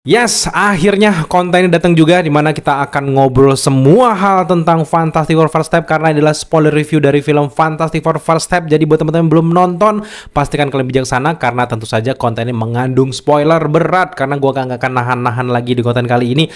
Yes, akhirnya konten ini datang juga di mana kita akan ngobrol semua hal tentang Fantastic Four First Step karena ini adalah spoiler review dari film Fantastic Four First Step. Jadi buat teman-teman yang belum nonton, pastikan kalian bijaksana karena tentu saja konten ini mengandung spoiler berat karena gua gak akan nahan-nahan lagi di konten kali ini.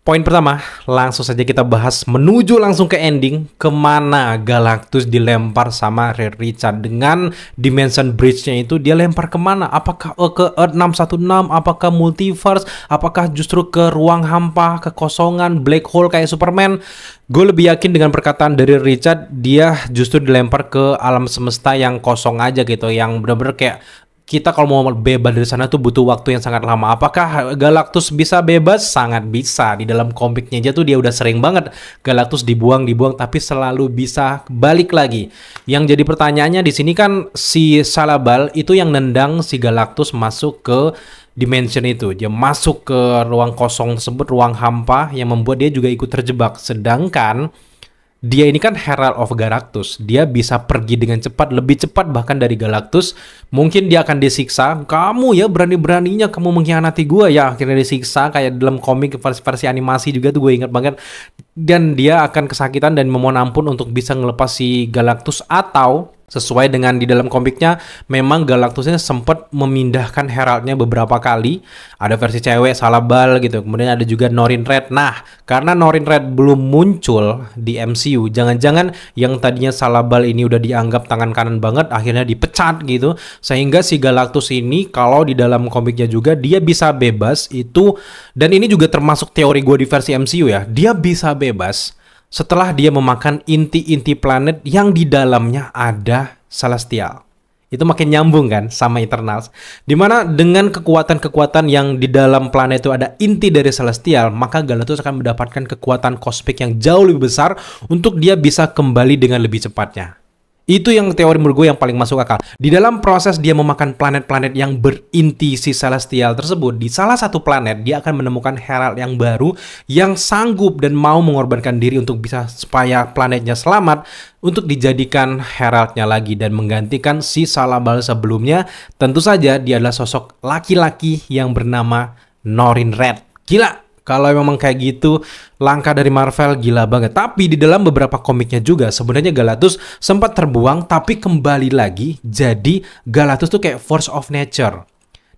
Poin pertama, langsung saja kita bahas menuju langsung ke ending. Kemana Galactus dilempar sama Reed Richards dengan Dimension Bridge-nya itu dia lempar kemana? Apakah ke Earth 616? Apakah multiverse? Apakah justru ke ruang hampa, kekosongan, black hole kayak Superman? Gue lebih yakin dengan perkataan dari Richard, dia justru dilempar ke alam semesta yang kosong aja gitu, yang benar-benar kayak kita kalau mau bebas dari sana tuh butuh waktu yang sangat lama. Apakah Galactus bisa bebas? Sangat bisa. Di dalam komiknya aja tuh dia udah sering banget Galactus dibuang tapi selalu bisa balik lagi. Yang jadi pertanyaannya di sini kan si Salabal itu yang nendang si Galactus masuk ke dimension itu. Dia masuk ke ruang kosong tersebut, ruang hampa yang membuat dia juga ikut terjebak. Sedangkan dia ini kan Herald of Galactus. Dia bisa pergi dengan cepat, lebih cepat bahkan dari Galactus. Mungkin dia akan disiksa. Kamu ya berani-beraninya kamu mengkhianati gue ya. Akhirnya disiksa kayak dalam komik versi animasi juga tuh gue ingat banget. Dan dia akan kesakitan dan memohon ampun untuk bisa ngelepas si Galactus, atau sesuai dengan di dalam komiknya, memang Galactusnya sempat memindahkan Heraldnya beberapa kali. Ada versi cewek, Salabal gitu. Kemudian ada juga Norrin Red. Nah, karena Norrin Red belum muncul di MCU, jangan-jangan yang tadinya Salabal ini udah dianggap tangan kanan banget, akhirnya dipecat gitu. Sehingga si Galactus ini, kalau di dalam komiknya juga, dia bisa bebas itu. Dan ini juga termasuk teori gue di versi MCU ya. Dia bisa bebas setelah dia memakan inti-inti planet yang di dalamnya ada Celestial. Itu makin nyambung kan sama Eternals. Dimana dengan kekuatan-kekuatan yang di dalam planet itu ada inti dari Celestial, maka Galactus akan mendapatkan kekuatan kosmik yang jauh lebih besar untuk dia bisa kembali dengan lebih cepatnya. Itu yang teori menurut gue yang paling masuk akal. Di dalam proses dia memakan planet-planet yang berinti si Celestial tersebut, di salah satu planet dia akan menemukan Herald yang baru yang sanggup dan mau mengorbankan diri untuk bisa supaya planetnya selamat untuk dijadikan Heraldnya lagi dan menggantikan si Salabal sebelumnya. Tentu saja dia adalah sosok laki-laki yang bernama Norrin Red. Gila! Kalau memang kayak gitu, langkah dari Marvel gila banget. Tapi di dalam beberapa komiknya juga sebenarnya Galactus sempat terbuang tapi kembali lagi jadi Galactus tuh kayak force of nature.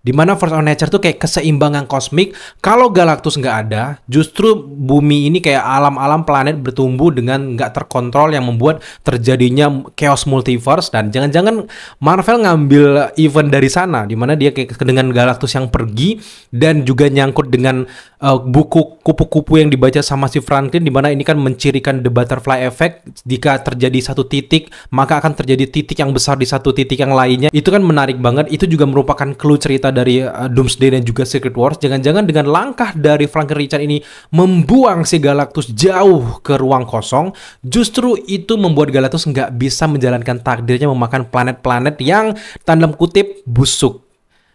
Dimana force of nature tuh kayak keseimbangan kosmik. Kalau Galactus nggak ada, justru bumi ini kayak alam-alam planet bertumbuh dengan nggak terkontrol yang membuat terjadinya chaos multiverse. Dan jangan-jangan Marvel ngambil event dari sana, dimana dia kayak dengan Galactus yang pergi dan juga nyangkut dengan buku kupu-kupu yang dibaca sama si Franklin, dimana ini kan mencirikan the butterfly effect. Jika terjadi satu titik, maka akan terjadi titik yang besar di satu titik yang lainnya. Itu kan menarik banget. Itu juga merupakan clue cerita dari Doomsday dan juga Secret Wars. Jangan-jangan dengan langkah dari Franklin Richards ini membuang si Galactus jauh ke ruang kosong, justru itu membuat Galactus nggak bisa menjalankan takdirnya memakan planet-planet yang tanda kutip busuk.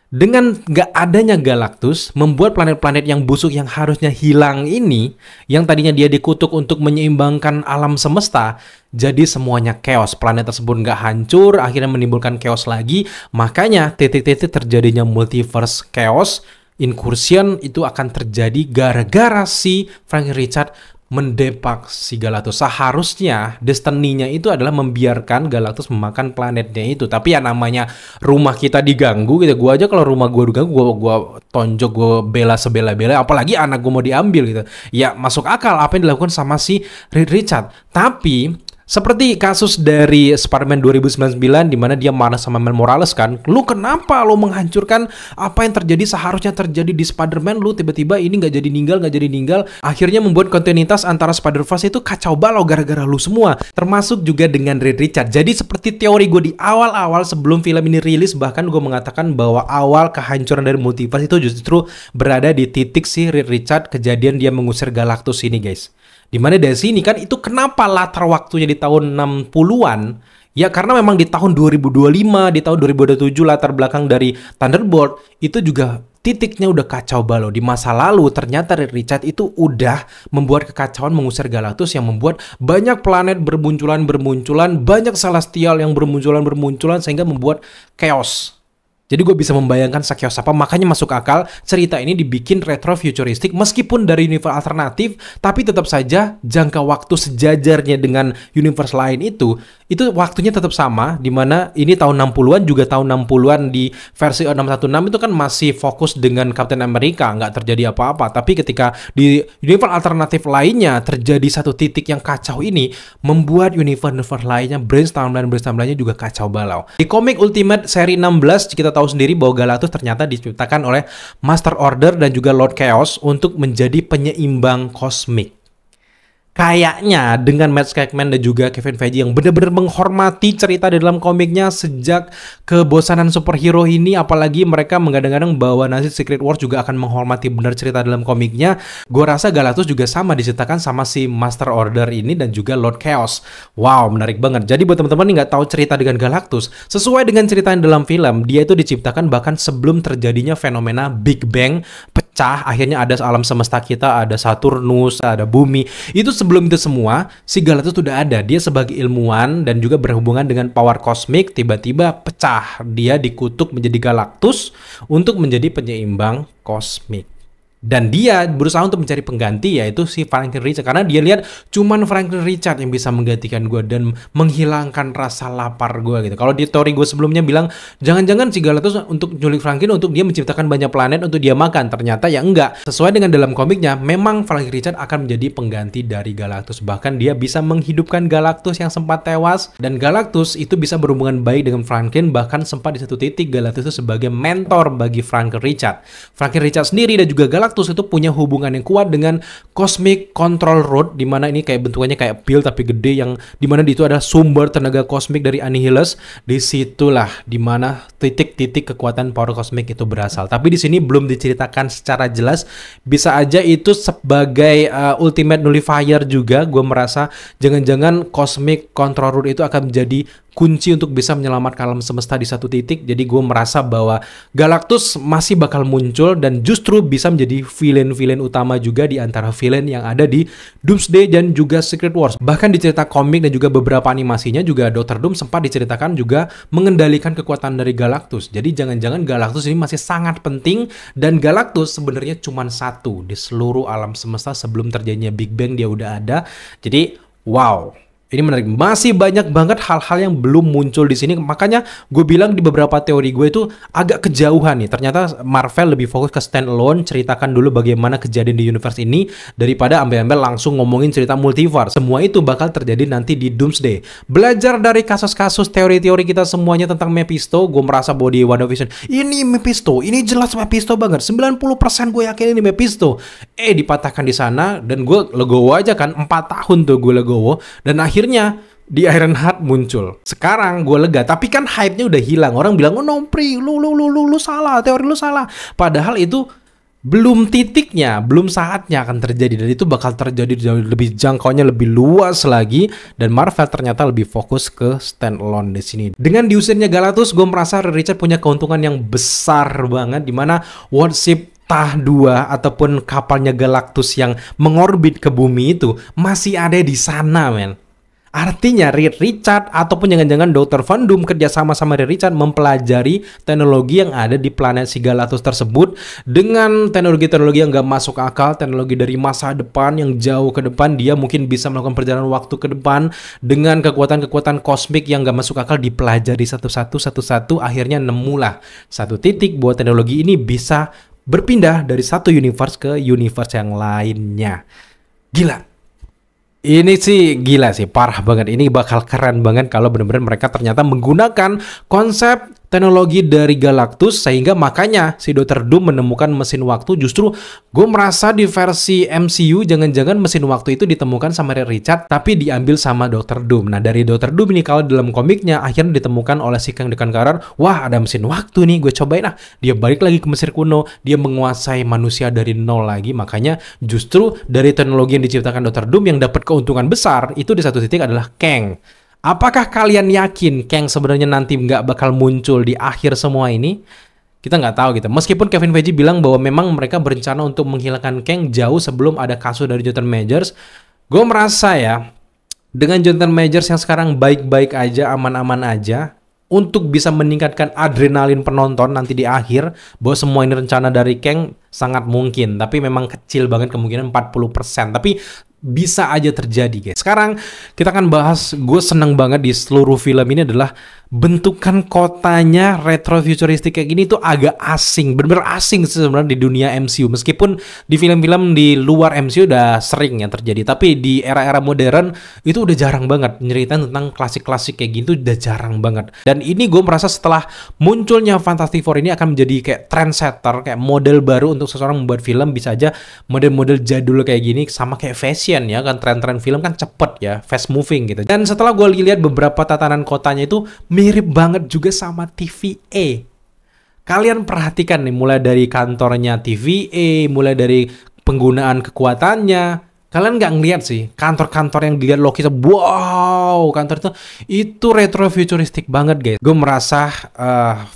Dengan nggak adanya Galactus, membuat planet-planet yang busuk yang harusnya hilang ini, yang tadinya dia dikutuk untuk menyeimbangkan alam semesta, jadi semuanya chaos. Planet tersebut nggak hancur, akhirnya menimbulkan chaos lagi. Makanya titik-titik terjadinya multiverse chaos, incursion itu akan terjadi gara-gara si Franklin Richards mendepak si Galactus. Seharusnya destiny-nya itu adalah membiarkan Galactus memakan planetnya itu. Tapi ya namanya rumah kita diganggu gitu. Gua aja kalau rumah gua diganggu, gua tonjok, gua bela sebela-bela. Apalagi anak gua mau diambil gitu. Ya masuk akal apa yang dilakukan sama si Reed Richards. Tapi seperti kasus dari Spider-Man 2099 di mana dia marah sama Miles Morales kan. Lu kenapa lu menghancurkan apa yang terjadi seharusnya terjadi di Spider-Man, lu tiba-tiba ini nggak jadi ninggal. Akhirnya membuat kontinuitas antara Spider-Verse itu kacau balau gara-gara lu semua. Termasuk juga dengan Reed Richards. Jadi seperti teori gue di awal-awal sebelum film ini rilis, bahkan gue mengatakan bahwa awal kehancuran dari multiverse itu justru berada di titik si Reed Richards kejadian dia mengusir Galactus ini guys. Dimana dari sini kan itu kenapa latar waktunya di tahun 60-an? Ya karena memang di tahun 2025, di tahun 2027 latar belakang dari Thunderbolt itu juga titiknya udah kacau balau. Di masa lalu ternyata Richard itu udah membuat kekacauan mengusir Galactus yang membuat banyak planet bermunculan, banyak celestial yang bermunculan sehingga membuat chaos. Jadi gue bisa membayangkan sekios apa, makanya masuk akal cerita ini dibikin retro-futuristik meskipun dari universe alternatif, tapi tetap saja jangka waktu sejajarnya dengan universe lain itu waktunya tetap sama, dimana ini tahun 60-an juga tahun 60-an di versi 616 itu kan masih fokus dengan Captain America, nggak terjadi apa-apa. Tapi ketika di universe alternatif lainnya terjadi satu titik yang kacau ini, membuat universe lainnya, brainstorm lainnya juga kacau balau. Di komik Ultimate seri 16, kita tahu sendiri bahwa Galactus ternyata diciptakan oleh Master Order dan juga Lord Chaos untuk menjadi penyeimbang kosmik. Kayaknya dengan Matt Shakman dan juga Kevin Feige yang benar-benar menghormati cerita di dalam komiknya sejak kebosanan superhero ini, apalagi mereka menggadang-gadang bahwa nanti Secret Wars juga akan menghormati benar cerita dalam komiknya, gue rasa Galactus juga sama diceritakan sama si Master Order ini dan juga Lord Chaos. Wow, menarik banget. Jadi buat teman-teman yang nggak tahu cerita dengan Galactus, sesuai dengan cerita yang dalam film, dia itu diciptakan bahkan sebelum terjadinya fenomena Big Bang, pecah, akhirnya ada alam semesta kita, ada Saturnus, ada bumi. Itu sebelum itu semua, si Galactus sudah ada. Dia sebagai ilmuwan dan juga berhubungan dengan power kosmik, tiba-tiba pecah. Dia dikutuk menjadi Galactus untuk menjadi penyeimbang kosmik. Dan dia berusaha untuk mencari pengganti, yaitu si Franklin Richard, karena dia lihat cuman Franklin Richard yang bisa menggantikan gue dan menghilangkan rasa lapar gue gitu. Kalau di teori gue sebelumnya bilang jangan-jangan si Galactus untuk nyulik Franklin untuk dia menciptakan banyak planet untuk dia makan, ternyata ya enggak. Sesuai dengan dalam komiknya, memang Franklin Richard akan menjadi pengganti dari Galactus. Bahkan dia bisa menghidupkan Galactus yang sempat tewas, dan Galactus itu bisa berhubungan baik dengan Franklin. Bahkan sempat di satu titik Galactus itu sebagai mentor bagi Franklin Richard. Franklin Richard sendiri dan juga Galactus itu punya hubungan yang kuat dengan Cosmic Control Rod, di mana ini kayak bentukannya kayak pil tapi gede, yang di mana itu ada sumber tenaga kosmik dari Annihilus. Disitulah di mana titik-titik kekuatan power kosmik itu berasal. Tapi di sini belum diceritakan secara jelas. Bisa aja itu sebagai ultimate nullifier juga. Gue merasa jangan-jangan Cosmic Control Rod itu akan menjadi kunci untuk bisa menyelamatkan alam semesta di satu titik. Jadi gue merasa bahwa Galactus masih bakal muncul dan justru bisa menjadi villain-villain utama juga di antara villain yang ada di Doomsday dan juga Secret Wars. Bahkan di cerita komik dan juga beberapa animasinya juga Dr. Doom sempat diceritakan juga mengendalikan kekuatan dari Galactus. Jadi jangan-jangan Galactus ini masih sangat penting, dan Galactus sebenarnya cuma satu di seluruh alam semesta. Sebelum terjadinya Big Bang dia udah ada. Jadi wow, ini menarik. Masih banyak banget hal-hal yang belum muncul di sini. Makanya gue bilang di beberapa teori gue itu agak kejauhan nih. Ternyata Marvel lebih fokus ke standalone, ceritakan dulu bagaimana kejadian di universe ini daripada ambil-ambil langsung ngomongin cerita multiverse. Semua itu bakal terjadi nanti di Doomsday. Belajar dari kasus-kasus teori-teori kita semuanya tentang Mephisto, gue merasa bahwa di WandaVision ini Mephisto, ini jelas Mephisto banget. 90% gue yakin ini Mephisto. Dipatahkan di sana dan gue legowo aja kan. 4 tahun tuh gue legowo, dan akhirnya di Ironheart muncul. Sekarang gue lega, tapi kan hype-nya udah hilang. Orang bilang, "Oh no, Pri, lu salah, teori lu salah." Padahal itu belum titiknya, belum saatnya akan terjadi, dan itu bakal terjadi jauh lebih jangkauannya lebih luas lagi, dan Marvel ternyata lebih fokus ke standalone di sini. Dengan diusirnya Galactus, gue merasa Richard punya keuntungan yang besar banget, dimana Warship Tah 2 ataupun kapalnya Galactus yang mengorbit ke bumi itu masih ada di sana, men. Artinya Reed Richard ataupun jangan-jangan Dr. Van Doom kerjasama sama Reed Richard mempelajari teknologi yang ada di planet si Galactus tersebut dengan teknologi-teknologi yang gak masuk akal, teknologi dari masa depan yang jauh ke depan. Dia mungkin bisa melakukan perjalanan waktu ke depan dengan kekuatan-kekuatan kosmik yang gak masuk akal, dipelajari satu-satu, akhirnya nemulah satu titik buat teknologi ini bisa berpindah dari satu universe ke universe yang lainnya. Gila. Ini sih gila sih, parah banget. Ini bakal keren banget kalau benar-benar mereka ternyata menggunakan konsep teknologi dari Galactus, sehingga makanya si Dr. Doom menemukan mesin waktu. Justru gue merasa di versi MCU jangan-jangan mesin waktu itu ditemukan sama Reed Richard tapi diambil sama Dr. Doom. Nah dari Dr. Doom ini kalau dalam komiknya akhirnya ditemukan oleh si Kang Conqueror. Wah, ada mesin waktu nih, gue cobain ah. Dia balik lagi ke Mesir kuno, dia menguasai manusia dari nol lagi. Makanya justru dari teknologi yang diciptakan Dr. Doom yang dapat keuntungan besar itu di satu titik adalah Kang. Apakah kalian yakin Kang sebenarnya nanti nggak bakal muncul di akhir semua ini? Kita nggak tahu gitu. Meskipun Kevin Feige bilang bahwa memang mereka berencana untuk menghilangkan Kang jauh sebelum ada kasus dari Jonathan Majors. Gue merasa ya, dengan Jonathan Majors yang sekarang baik-baik aja, aman-aman aja, untuk bisa meningkatkan adrenalin penonton nanti di akhir, bahwa semua ini rencana dari Kang, sangat mungkin. Tapi memang kecil banget kemungkinan 40%. Tapi bisa aja terjadi, guys. Sekarang kita akan bahas, gue seneng banget di seluruh film ini adalah bentukan kotanya retrofuturistik kayak gini tuh agak asing, bener-bener asing sebenarnya di dunia MCU. Meskipun di film-film di luar MCU udah sering yang terjadi, tapi di era-era modern itu udah jarang banget nyeritain tentang klasik-klasik kayak gitu, udah jarang banget. Dan ini gue merasa setelah munculnya Fantastic Four ini akan menjadi kayak trendsetter, kayak model baru untuk seseorang membuat film. Bisa aja model-model jadul kayak gini, sama kayak fashion ya kan, tren-tren film kan cepet ya, fast moving gitu. Dan setelah gue lihat beberapa tatanan kotanya itu mirip banget juga sama TVA. Kalian perhatikan nih, mulai dari kantornya TVA, mulai dari penggunaan kekuatannya. Kalian nggak ngeliat sih kantor-kantor yang dilihat Loki, wow, kantor itu retrofuturistik banget, guys. Gue merasa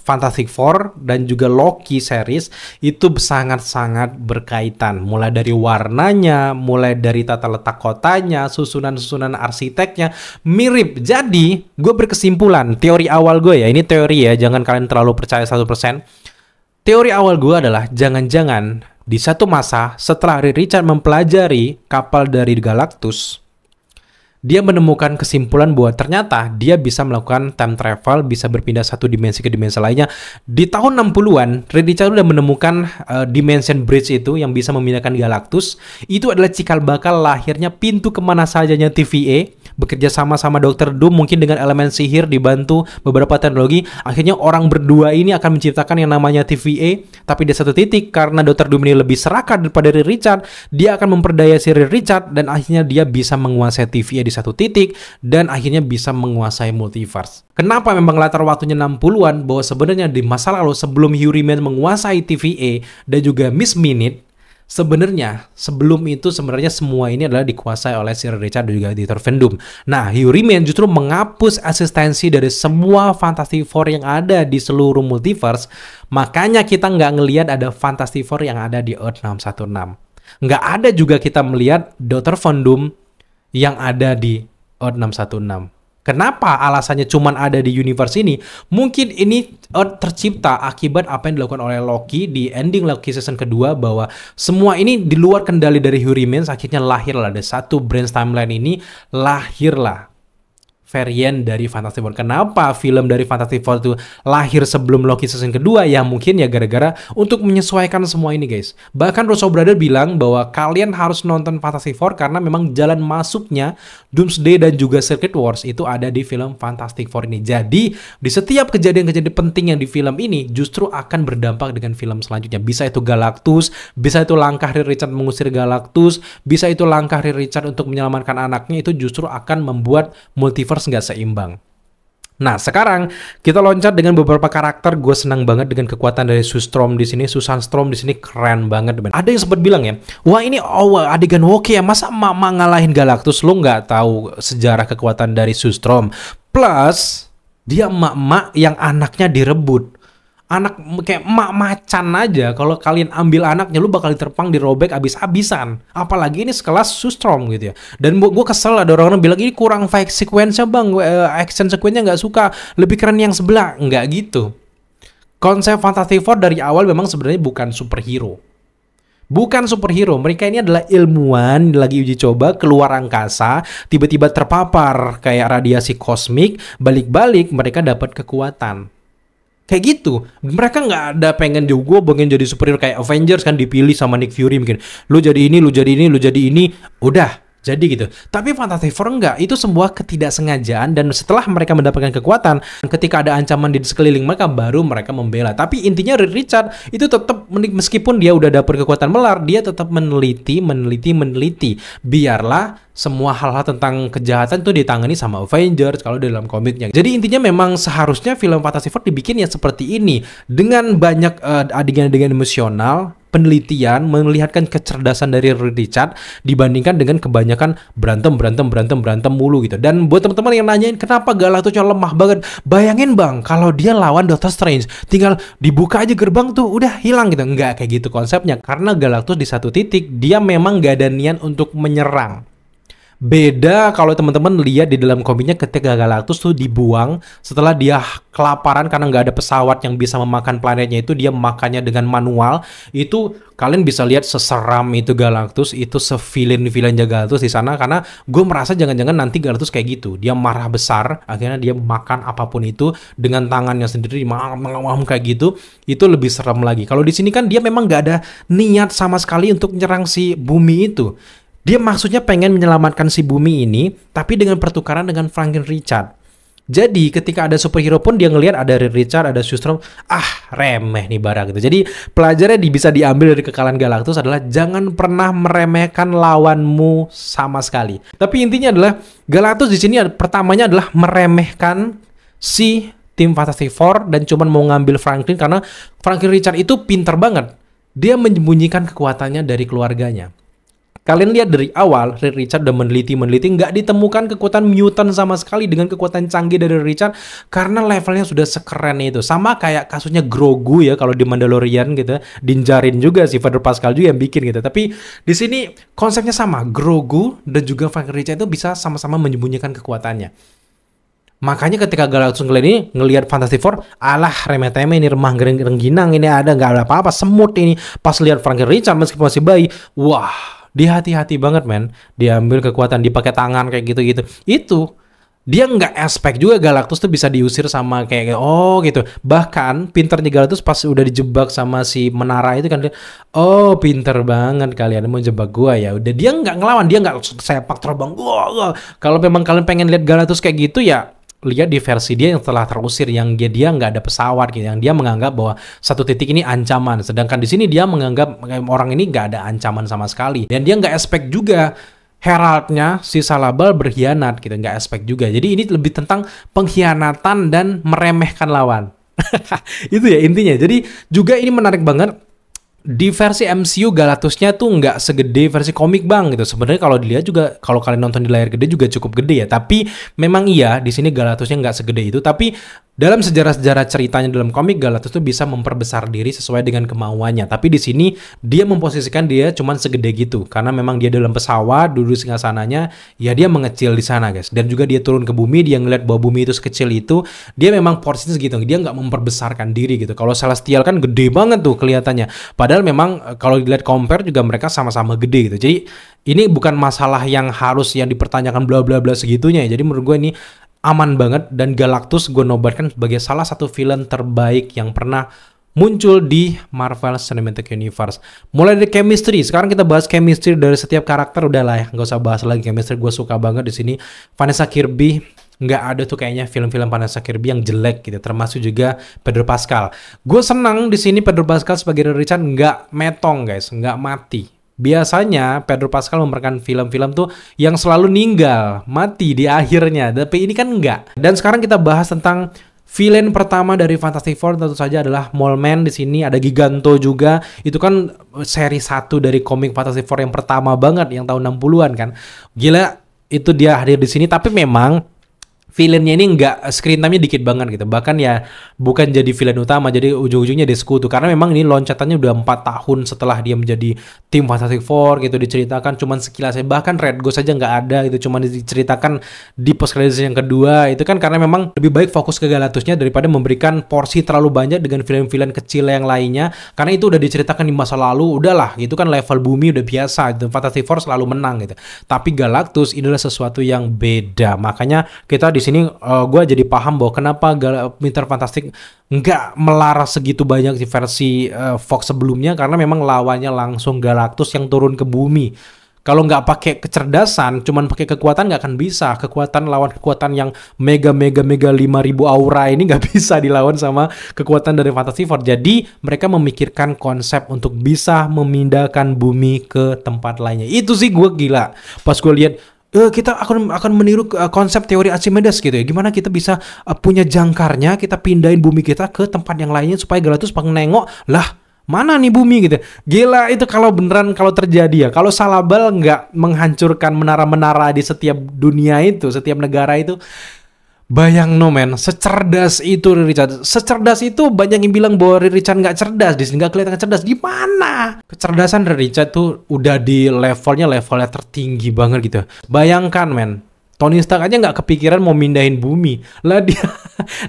Fantastic Four dan juga Loki series itu sangat-sangat berkaitan. Mulai dari warnanya, mulai dari tata letak kotanya, susunan-susunan arsiteknya mirip. Jadi gue berkesimpulan, teori awal gue ya, ini teori ya, jangan kalian terlalu percaya 100%. Teori awal gue adalah jangan-jangan di satu masa setelah Reed Richards mempelajari kapal dari Galactus, dia menemukan kesimpulan bahwa ternyata dia bisa melakukan time travel, bisa berpindah satu dimensi ke dimensi lainnya. Di tahun 60-an, Reed Richards udah menemukan Dimension Bridge itu yang bisa memindahkan Galactus. Itu adalah cikal bakal lahirnya pintu kemana sajanya TVA, bekerja sama Dr. Doom mungkin dengan elemen sihir dibantu beberapa teknologi. Akhirnya orang berdua ini akan menciptakan yang namanya TVA. Tapi di satu titik, karena Dr. Doom ini lebih serakah daripada Reed Richards, dia akan memperdaya si Reed Richards dan akhirnya dia bisa menguasai TVA di satu titik dan akhirnya bisa menguasai multiverse. Kenapa memang latar waktunya 60-an? Bahwa sebenarnya di masa lalu sebelum Huey Riemann menguasai TVA dan juga Miss Minute, sebenarnya sebelum itu sebenarnya semua ini adalah dikuasai oleh Sir Richard dan juga Dieter Van Doom. Nah, Huey Riemann justru menghapus eksistensi dari semua Fantastic Four yang ada di seluruh multiverse. Makanya kita nggak ngelihat ada Fantastic Four yang ada di Earth 616. Nggak ada juga kita melihat Dr. Van Doom yang ada di Earth 616. Kenapa alasannya cuman ada di universe ini? Mungkin ini tercipta akibat apa yang dilakukan oleh Loki di ending Loki season kedua, bahwa semua ini di luar kendali dari Huey Riemann. Akhirnya lahirlah ada satu branch timeline ini, lahirlah varian dari Fantastic Four. Kenapa film dari Fantastic Four itu lahir sebelum Loki season kedua? Ya mungkin ya gara-gara untuk menyesuaikan semua ini, guys. Bahkan Russo Brothers bilang bahwa kalian harus nonton Fantastic Four karena memang jalan masuknya Doomsday dan juga Secret Wars itu ada di film Fantastic Four ini. Jadi di setiap kejadian-kejadian penting yang di film ini justru akan berdampak dengan film selanjutnya. Bisa itu Galactus, bisa itu langkah Reed Richards mengusir Galactus, bisa itu langkah Reed Richards untuk menyelamatkan anaknya, itu justru akan membuat multiverse nggak seimbang. Nah, sekarang kita loncat dengan beberapa karakter. Gue senang banget dengan kekuatan dari Sue Storm di sini. Susan Storm di sini keren banget. Ada yang sempat bilang ya, wah ini adegan Loki ya, masa emak-emak ngalahin Galactus? Lo nggak tahu sejarah kekuatan dari Sue Storm. Plus dia emak-emak yang anaknya direbut. Anak kayak emak macan aja, kalau kalian ambil anaknya lu bakal diterpang, dirobek abis-abisan. Apalagi ini sekelas Sue Storm gitu ya. Dan gue kesel ada orang-orang bilang ini kurang fight sequence-nya bang, action sequence-nya nggak suka, lebih keren yang sebelah. Nggak gitu. Konsep Fantastic Four dari awal memang sebenarnya bukan superhero. Bukan superhero, mereka ini adalah ilmuwan lagi uji coba keluar angkasa, tiba-tiba terpapar kayak radiasi kosmik, balik-balik mereka dapat kekuatan. Kayak gitu. Mereka nggak ada pengen juga pengen jadi superhero kayak Avengers kan, dipilih sama Nick Fury mungkin. Lu jadi ini, lu jadi ini, lu jadi ini. Udah, jadi gitu. Tapi Fantastic Four enggak. Itu sebuah ketidaksengajaan, dan setelah mereka mendapatkan kekuatan, ketika ada ancaman di sekeliling mereka, baru mereka membela. Tapi intinya Reed Richards itu tetap, meskipun dia udah dapat kekuatan melar, dia tetap meneliti. Biarlah semua hal-hal tentang kejahatan itu ditangani sama Avengers kalau dalam komiknya. Jadi intinya memang seharusnya film Fantastic Four dibikin ya seperti ini, dengan banyak adegan-adegan emosional, penelitian, melihatkan kecerdasan dari Reed Richards dibandingkan dengan kebanyakan berantem mulu gitu. Dan buat teman-teman yang nanyain kenapa Galactusnya lemah banget, bayangin bang kalau dia lawan Doctor Strange, tinggal dibuka aja gerbang tuh udah hilang gitu. Nggak kayak gitu konsepnya, karena Galactus di satu titik dia memang gak ada niat untuk menyerang. Beda kalau teman-teman lihat di dalam komiknya ketika Galactus tuh dibuang setelah dia kelaparan karena nggak ada pesawat yang bisa memakan planetnya, itu dia makannya dengan manual. Itu kalian bisa lihat seseram itu Galactus, itu sevillain Galactus di sana, karena gue merasa jangan-jangan nanti Galactus kayak gitu. Dia marah besar, akhirnya dia makan apapun itu dengan tangannya sendiri, kayak gitu. Itu lebih serem lagi. Kalau di sini kan dia memang nggak ada niat sama sekali untuk nyerang si bumi itu. Dia maksudnya pengen menyelamatkan si bumi ini, tapi dengan pertukaran dengan Franklin Richard. Jadi ketika ada superhero pun dia ngelihat ada Reed Richard, ada Sue Storm, remeh nih barang gitu. Jadi pelajarannya bisa diambil dari kekalahan Galactus adalah jangan pernah meremehkan lawanmu sama sekali. Tapi intinya adalah Galactus di sini pertamanya adalah meremehkan si tim Fantastic Four dan cuman mau ngambil Franklin karena Franklin Richard itu pinter banget. Dia menyembunyikan kekuatannya dari keluarganya. Kalian lihat dari awal, Reed Richard udah meneliti, nggak ditemukan kekuatan mutant sama sekali dengan kekuatan canggih dari Richard karena levelnya sudah sekeren itu. Sama kayak kasusnya Grogu ya kalau di Mandalorian gitu, Din Djarin juga si Pedro Pascal juga yang bikin gitu. Tapi di sini konsepnya sama, Grogu dan juga Franklin Richard itu bisa sama-sama menyembunyikan kekuatannya. Makanya ketika Galactus ngelihat Fantastic Four, remeh-temeh ini, remah rengginang ini, ada nggak ada apa-apa, semut ini. Pas lihat Franklin Richard meskipun masih bayi, wah, dia hati-hati banget men, dia ambil kekuatan, dipakai tangan kayak gitu-gitu. Itu dia nggak expect juga Galactus tuh bisa diusir sama kayak gitu. Bahkan pinternya Galactus pas udah dijebak sama si menara itu kan dia, pinter banget kalian mau jebak gua ya. Udah dia nggak ngelawan, dia nggak sepak terbang. Kalau memang kalian pengen lihat Galactus kayak gitu ya, lihat di versi dia yang setelah terusir, yang dia nggak ada pesawat gitu, yang dia menganggap bahwa satu titik ini ancaman, sedangkan di sini dia menganggap orang ini nggak ada ancaman sama sekali, dan dia nggak expect juga Heraldnya si Salabal berkhianat gitu, nggak expect juga. Jadi ini lebih tentang pengkhianatan dan meremehkan lawan. Itu ya intinya. Jadi juga ini menarik banget. Di versi MCU Galactusnya tuh nggak segede versi komik bang gitu. Sebenarnya kalau dilihat juga, kalau kalian nonton di layar gede juga cukup gede ya. Tapi memang iya di sini Galactusnya nggak segede itu. Tapi dalam sejarah-sejarah ceritanya dalam komik, Galactus tuh bisa memperbesar diri sesuai dengan kemauannya. Tapi di sini dia memposisikan dia cuman segede gitu, karena memang dia dalam pesawat duduk singgasananya, ya dia mengecil di sana guys. Dan juga dia turun ke bumi, dia ngeliat bahwa bumi itu sekecil itu, dia memang porsinya segitu. Dia nggak memperbesarkan diri gitu. Kalau Celestial kan gede banget tuh kelihatannya. Padahal memang kalau dilihat compare juga mereka sama-sama gede gitu. Jadi ini bukan masalah yang harus yang dipertanyakan bla bla bla segitunya ya. Jadi menurut gue ini aman banget, dan Galactus gue nobatkan sebagai salah satu villain terbaik yang pernah muncul di Marvel Cinematic Universe. Mulai dari chemistry, sekarang kita bahas chemistry dari setiap karakter, udahlah ya, nggak usah bahas lagi chemistry. Gue suka banget di sini. Vanessa Kirby, nggak ada tuh kayaknya film-film Vanessa Kirby yang jelek gitu, termasuk juga Pedro Pascal. Gue senang di sini Pedro Pascal sebagai Richard nggak metong guys, nggak mati. Biasanya Pedro Pascal memerankan film-film tuh yang selalu ninggal, mati di akhirnya. Tapi ini kan enggak. Dan sekarang kita bahas tentang villain pertama dari Fantastic Four, tentu saja adalah Mole Man. Di sini ada Giganto juga. Itu kan seri 1 dari komik Fantastic Four yang pertama banget yang tahun 60-an kan. Gila, itu dia hadir di sini, tapi memang villainnya ini nggak, screen time-nya dikit banget gitu. Bahkan ya bukan jadi villain utama, jadi ujung-ujungnya dia sekutu. Karena memang ini loncatannya udah 4 tahun setelah dia menjadi tim Fantastic Four gitu, diceritakan cuman sekilasnya. Bahkan Red Ghost aja nggak ada gitu, cuman diceritakan di post credits yang kedua. Itu kan karena memang lebih baik fokus ke Galactusnya daripada memberikan porsi terlalu banyak dengan villain-villain kecil yang lainnya. Karena itu udah diceritakan di masa lalu, udahlah gitu kan, level bumi udah biasa gitu. Fantastic Four selalu menang gitu. Tapi Galactus ini adalah sesuatu yang beda. Makanya kita di sini gue jadi paham bahwa kenapa Mr. Fantastic nggak melaras segitu banyak di versi Fox sebelumnya, karena memang lawannya langsung Galactus yang turun ke bumi. Kalau nggak pakai kecerdasan, cuman pakai kekuatan nggak akan bisa. Kekuatan lawan kekuatan yang mega 5.000 aura ini nggak bisa dilawan sama kekuatan dari Fantastic Four. Jadi mereka memikirkan konsep untuk bisa memindahkan bumi ke tempat lainnya. Itu sih gue gila. Pas gue lihat, kita akan meniru konsep teori Archimedes gitu ya. Gimana kita bisa punya jangkarnya, kita pindahin bumi kita ke tempat yang lainnya supaya Galactus pengen nengok, lah mana nih bumi gitu. Gila itu kalau beneran, kalau terjadi ya. Kalau Salabal nggak menghancurkan menara-menara di setiap dunia itu, setiap negara itu, Bayang no men, secerdas itu Reed Richards. Secerdas itu banyak yang bilang bahwa Reed Richards nggak cerdas, di sini nggak kelihatan cerdas. Di mana? Kecerdasan Reed Richards tuh udah di levelnya tertinggi banget gitu. Bayangkan men, Tony Stark aja nggak kepikiran mau mindahin bumi. Lah dia,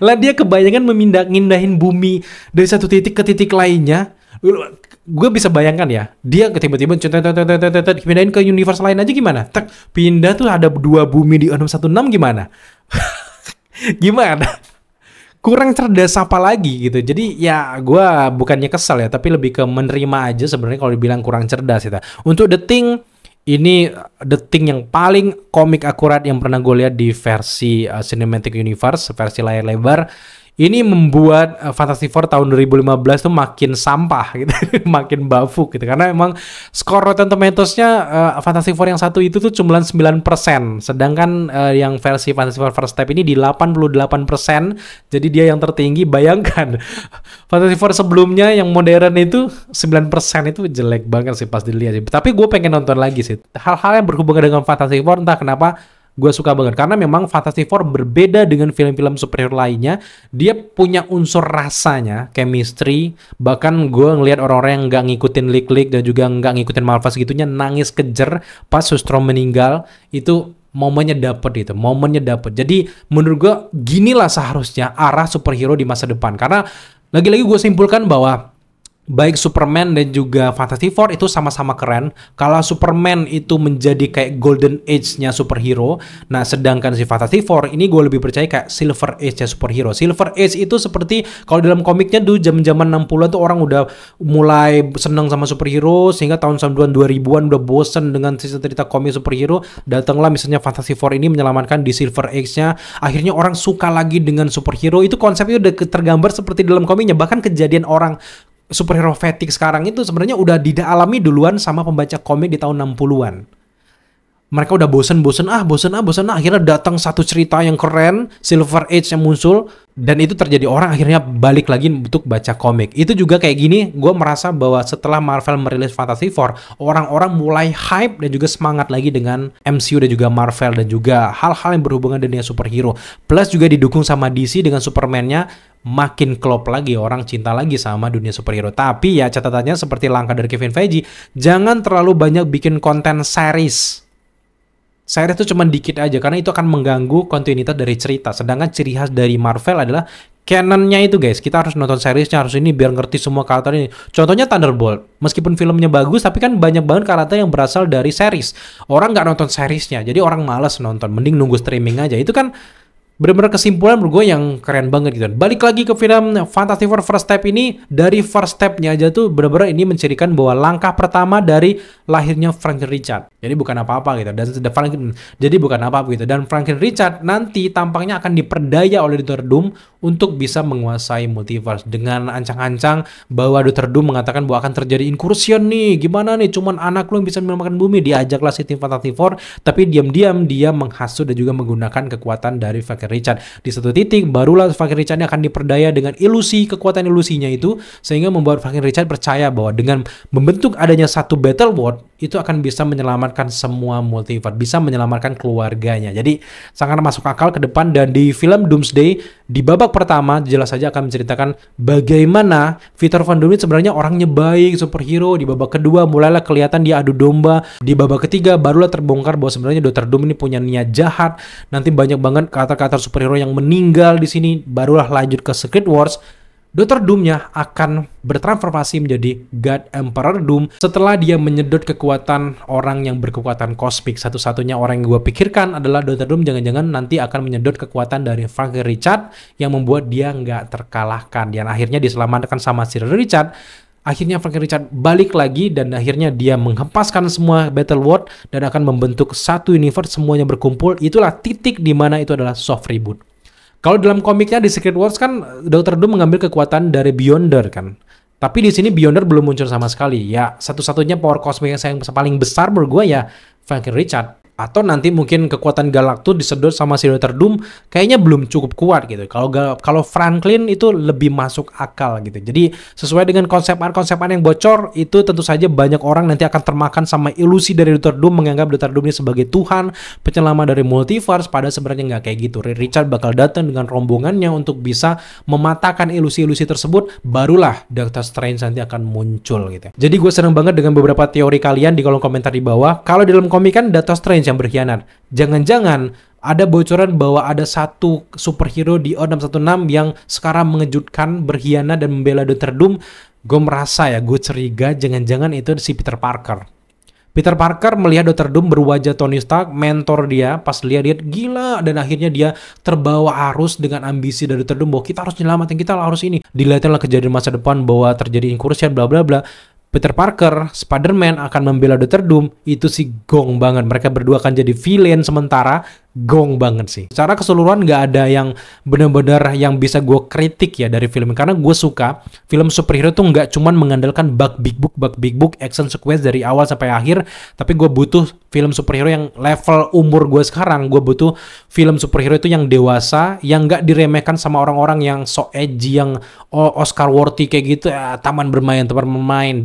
lah dia kebayangan mindahin bumi dari satu titik ke titik lainnya. Gue bisa bayangkan ya, dia tiba-tiba pindahin ke universe lain aja gimana? Pindah tuh ada 2 bumi di 616 gimana? Gimana? Kurang cerdas apa lagi gitu. Jadi ya gue bukannya kesal ya, tapi lebih ke menerima aja sebenarnya kalau dibilang kurang cerdas itu. Untuk The Thing, ini The Thing yang paling komik akurat yang pernah gue lihat di versi Cinematic Universe, versi layar lebar. Ini membuat Fantastic Four tahun 2015 tuh makin sampah gitu, makin bafuk gitu. Karena emang skor Rotten Tomatoes-nya Fantastic Four yang satu itu tuh cuma 9%. Sedangkan yang versi Fantastic Four First Step ini di 88%. Jadi dia yang tertinggi. Bayangkan Fantastic Four sebelumnya yang modern itu 9% itu jelek banget sih pas dilihat. Tapi gue pengen nonton lagi sih. Hal-hal yang berhubungan dengan Fantastic Four entah kenapa gue suka banget, karena memang Fantastic Four berbeda dengan film-film superhero lainnya. Dia punya unsur rasanya, chemistry. Bahkan gue ngelihat orang-orang yang nggak ngikutin leak-leak dan juga nggak ngikutin Marvel segitunya nangis kejer pas Sustrom meninggal. Itu momennya dapet itu, momennya dapet. Jadi menurut gue ginilah seharusnya arah superhero di masa depan. Karena lagi-lagi gue simpulkan bahwa baik Superman dan juga Fantastic Four itu sama-sama keren. Kalau Superman itu menjadi kayak golden age-nya superhero, nah sedangkan si Fantastic Four ini gue lebih percaya kayak silver age-nya superhero. Silver age itu seperti kalau dalam komiknya dulu zaman 60-an tuh orang udah mulai seneng sama superhero, sehingga tahun 2000-an udah bosen dengan cerita komik superhero. Datanglah misalnya Fantastic Four ini menyelamatkan di silver age-nya. Akhirnya orang suka lagi dengan superhero. Itu konsepnya udah tergambar seperti dalam komiknya. Bahkan kejadian orang superhero fatigue sekarang itu sebenarnya udah dialami duluan sama pembaca komik di tahun 60-an. Mereka udah bosen, akhirnya datang satu cerita yang keren, Silver Age yang muncul, dan itu terjadi orang akhirnya balik lagi untuk baca komik. Itu juga kayak gini, gue merasa bahwa setelah Marvel merilis Fantastic Four, orang-orang mulai hype dan juga semangat lagi dengan MCU dan juga Marvel dan juga hal-hal yang berhubungan dengan superhero. Plus juga didukung sama DC dengan Superman-nya, makin klop lagi, orang cinta lagi sama dunia superhero. Tapi ya catatannya seperti langkah dari Kevin Feige, jangan terlalu banyak bikin konten series. Series itu cuma dikit aja karena itu akan mengganggu kontinuitas dari cerita. Sedangkan ciri khas dari Marvel adalah canonnya itu guys. Kita harus nonton seriesnya, harus ini biar ngerti semua karakter ini. Contohnya Thunderbolt. Meskipun filmnya bagus, tapi kan banyak banget karakter yang berasal dari series. Orang nggak nonton seriesnya, jadi orang malas nonton. Mending nunggu streaming aja. Itu kan bener-bener kesimpulan menurut gue yang keren banget gitu. Balik lagi ke film Fantastic Four First Step ini, dari first step-nya aja tuh bener-bener ini mencirikan bahwa langkah pertama dari lahirnya Franklin Richards. Jadi bukan apa-apa gitu. Dan Franklin Richards nanti tampaknya akan diperdaya oleh Dr. Doom untuk bisa menguasai multiverse dengan ancang-ancang bahwa Dr. Doom mengatakan bahwa akan terjadi incursion nih. Gimana nih, cuman anak lu yang bisa menyelamatkan bumi. Diajaklah si tim Fantastic Four, tapi diam-diam dia menghasut dan juga menggunakan kekuatan dari Franklin Richards. Di satu titik barulah Franklin Richards akan diperdaya dengan ilusi, kekuatan ilusinya itu, sehingga membuat Franklin Richards percaya bahwa dengan membentuk adanya satu battle world itu akan bisa menyelamatkan semua multiverse, bisa menyelamatkan keluarganya. Jadi sangat masuk akal ke depan. Dan di film Doomsday di babak pertama jelas saja akan menceritakan bagaimana Victor Von Doom sebenarnya orangnya baik, superhero. Di babak kedua mulailah kelihatan dia adu domba. Di babak ketiga barulah terbongkar bahwa sebenarnya Dr. Doom ini punya niat jahat. Nanti banyak banget karakter superhero yang meninggal di sini. Barulah lanjut ke Secret Wars. Dr. Doom-nya akan bertransformasi menjadi God Emperor Doom setelah dia menyedot kekuatan orang yang berkekuatan kosmik. Satu-satunya orang yang gue pikirkan adalah Dr. Doom jangan-jangan nanti akan menyedot kekuatan dari Franklin Richards yang membuat dia nggak terkalahkan. Dan akhirnya diselamatkan sama Sir Richard. Akhirnya Franklin Richards balik lagi dan akhirnya dia menghempaskan semua Battle World dan akan membentuk satu universe, semuanya berkumpul. Itulah titik di mana itu adalah soft reboot. Kalau dalam komiknya di Secret Wars kan Dr. Doom mengambil kekuatan dari Beyonder kan. Tapi di sini Beyonder belum muncul sama sekali. Ya satu-satunya power kosmik yang paling besar menurut gue ya Franklin Richards. Atau nanti mungkin kekuatan Galactus disedot sama si Dr. Doom kayaknya belum cukup kuat gitu. Kalau Franklin itu lebih masuk akal gitu. Jadi sesuai dengan konsep-konsep yang bocor itu tentu saja banyak orang nanti akan termakan sama ilusi dari Dr. Doom, menganggap Dr. Doom ini sebagai Tuhan, penyelamat dari multiverse, padahal sebenarnya nggak kayak gitu. Richard bakal datang dengan rombongannya untuk bisa mematahkan ilusi-ilusi tersebut, barulah Doctor Strange nanti akan muncul gitu. Jadi gue seneng banget dengan beberapa teori kalian di kolom komentar di bawah. Kalau di dalam komik kan Doctor Strange yang berkhianat. Jangan-jangan ada bocoran bahwa ada satu superhero di O616 yang sekarang mengejutkan, berkhianat dan membela Dr. Doom. Gue merasa ya, gue curiga jangan-jangan itu si Peter Parker. Peter Parker melihat Dr. Doom berwajah Tony Stark, mentor dia, pas lihat gila, dan akhirnya dia terbawa arus dengan ambisi dari Dr. Doom bahwa kita harus nyelamatin, kita harus ini. Dilihatlah kejadian masa depan bahwa terjadi incursion bla bla bla. Peter Parker, Spider-Man akan membela Dr. Doom, itu sih gong banget. Mereka berdua akan jadi villain sementara, gong banget sih. Secara keseluruhan nggak ada yang benar-benar yang bisa gue kritik ya dari film ini. Karena gue suka film superhero tuh nggak cuman mengandalkan bug big book, action sequence dari awal sampai akhir. Tapi gue butuh film superhero yang level umur gue sekarang. Gue butuh film superhero itu yang dewasa, yang nggak diremehkan sama orang-orang yang so edgy, yang Oscar worthy kayak gitu, taman bermain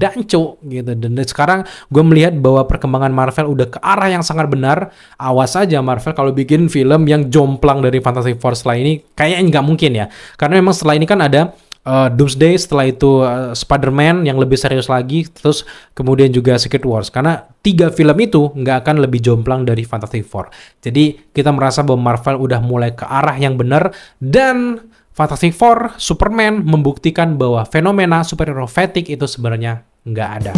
danco gitu. Dan sekarang gue melihat bahwa perkembangan Marvel udah ke arah yang sangat benar. Awas aja Marvel kalau bikin film yang jomplang dari Fantastic Four setelah ini, kayaknya nggak mungkin ya. Karena memang setelah ini kan ada Doomsday, setelah itu Spider-Man yang lebih serius lagi, terus kemudian juga Secret Wars. Karena 3 film itu nggak akan lebih jomplang dari Fantastic Four. Jadi kita merasa bahwa Marvel udah mulai ke arah yang benar, dan Fantastic Four, Superman membuktikan bahwa fenomena superhero fatigue itu sebenarnya nggak ada.